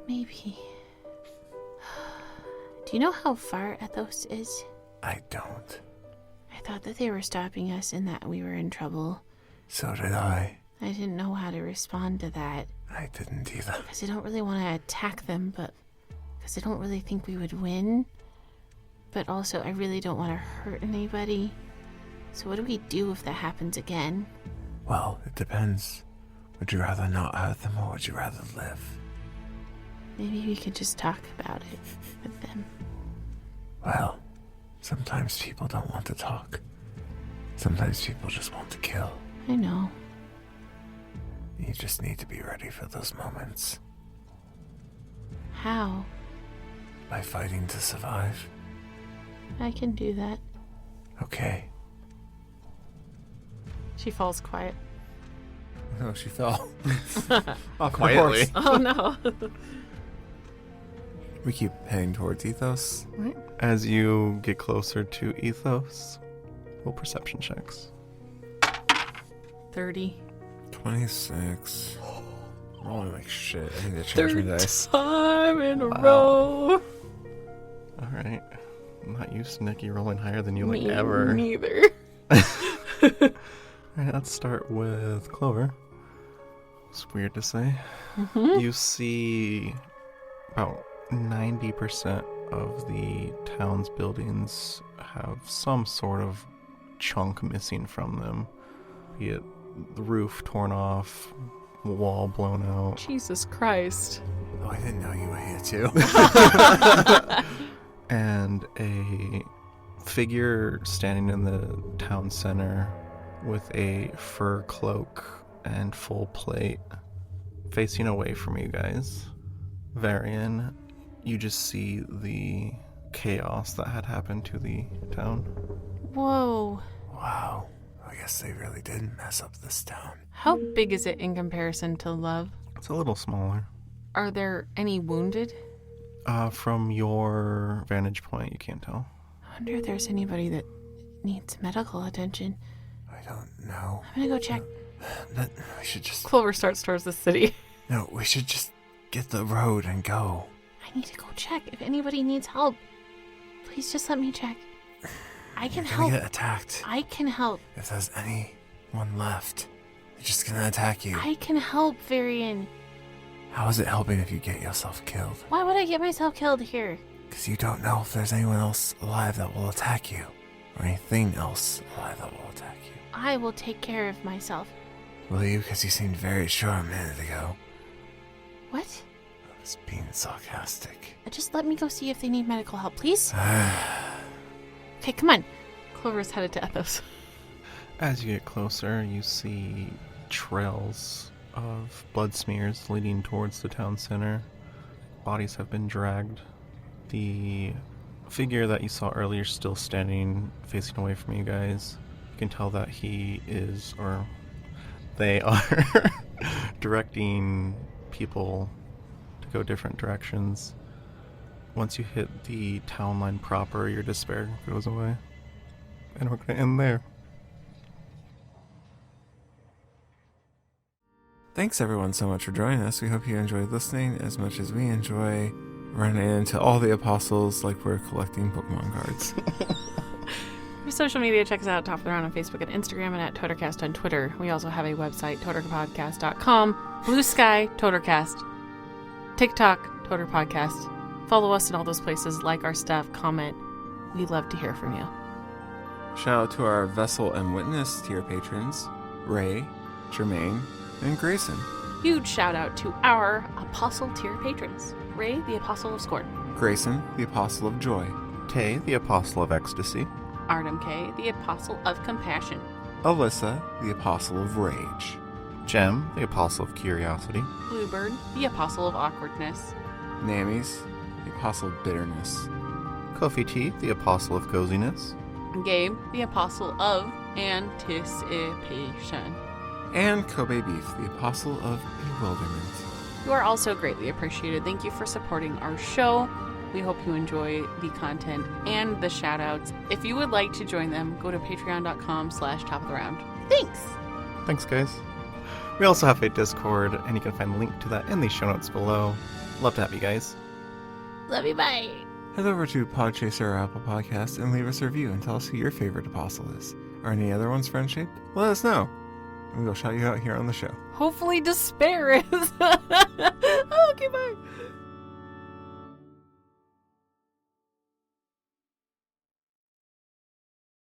Maybe. Do you know how far Ethos is? I don't. I thought that they were stopping us and that we were in trouble. So did I. I didn't know how to respond to that. I didn't either. Because I don't really want to attack them, but because I don't really think we would win. But also, I really don't want to hurt anybody. So what do we do if that happens again? Well, it depends. Would you rather not hurt them or would you rather live? Maybe we could just talk about it with them. Well, sometimes people don't want to talk. Sometimes people just want to kill. I know. You just need to be ready for those moments. How? By fighting to survive. I can do that. Okay. She falls quiet. No, she fell. Off Quietly. course. Oh no. We keep heading towards Ethos. Right. As you get closer to Ethos, roll perception checks. 30. 26. rolling like shit. I need to change my dice. time in a Wow. row. Alright. I'm not used to Nikki rolling higher than you, like, Me ever. neither. Alright, let's start with Clover. It's weird to say. Mhm. You see about 90% of the town's buildings have some sort of chunk missing from them. Be it the roof torn off, wall blown out. Jesus Christ. Oh, I didn't know you were here too. And a figure standing in the town center with a fur cloak and full plate facing away from you guys. Varian, you just see the chaos that had happened to the town. Whoa. Wow. I guess they really did mess up this town. How big is it in comparison to Love? It's a little smaller. Are there any wounded? From your vantage point, you can't tell. I wonder if there's anybody that needs medical attention. I don't know. I'm gonna go check. We should just... Clover starts towards the city. No, we should just get the road and go. I need to go check if anybody needs help. Please just let me check. I can You're gonna help. get attacked. I can help. If there's anyone left, they're just gonna attack you. I can help, Varian. How is it helping if you get yourself killed? Why would I get myself killed here? Because you don't know if there's anyone else alive that will attack you. Or anything else alive that will attack you. I will take care of myself. Will you? Because you seemed very sure a minute ago. What? I was being sarcastic. Just let me go see if they need medical help, please. Okay, come on. Clover's headed to Ethos. As you get closer, you see trails of blood smears leading towards the town center. Bodies have been dragged. The figure that you saw earlier still standing, facing away from you guys. You can tell that he is, or they are, directing people to go different directions. Once you hit the town line proper, your despair goes away. And we're going to end there. Thanks everyone so much for joining us. We hope you enjoyed listening as much as we enjoy running into all the apostles like we're collecting Pokemon cards. For social media, check us out, Top of the Round on Facebook and Instagram, and at Totercast on Twitter. We also have a website, toterpodcast.com, Blue Sky, Totercast, TikTok, Toter Podcast. Follow us in all those places, like our stuff, comment. We love to hear from you. Shout out to our Vessel and Witness tier patrons, Ray, Jermaine, and Grayson. Huge shout out to our Apostle tier patrons. Ray, the Apostle of Scorn. Grayson, the Apostle of Joy. Tay, the Apostle of Ecstasy. Artem K, the Apostle of Compassion. Alyssa, the Apostle of Rage. Jem, the Apostle of Curiosity. Bluebird, the Apostle of Awkwardness. Namies, the Apostle of Bitterness. Kofi T, the Apostle of Coziness. Gabe, the Apostle of Anticipation. And Kobe Beef, the Apostle of Bewilderment. You are also greatly appreciated. Thank you for supporting our show. We hope you enjoy the content and the shout outs. If you would like to join them, go to patreon.com/Top of the Round. Thanks! Thanks, guys. We also have a Discord, and you can find a link to that in the show notes below. Love to have you guys. Love you, bye. Head over to Podchaser or Apple Podcasts and leave us a review and tell us who your favorite apostle is. Are any other ones friend-shaped? Let us know. And we'll shout you out here on the show. Hopefully, despair is.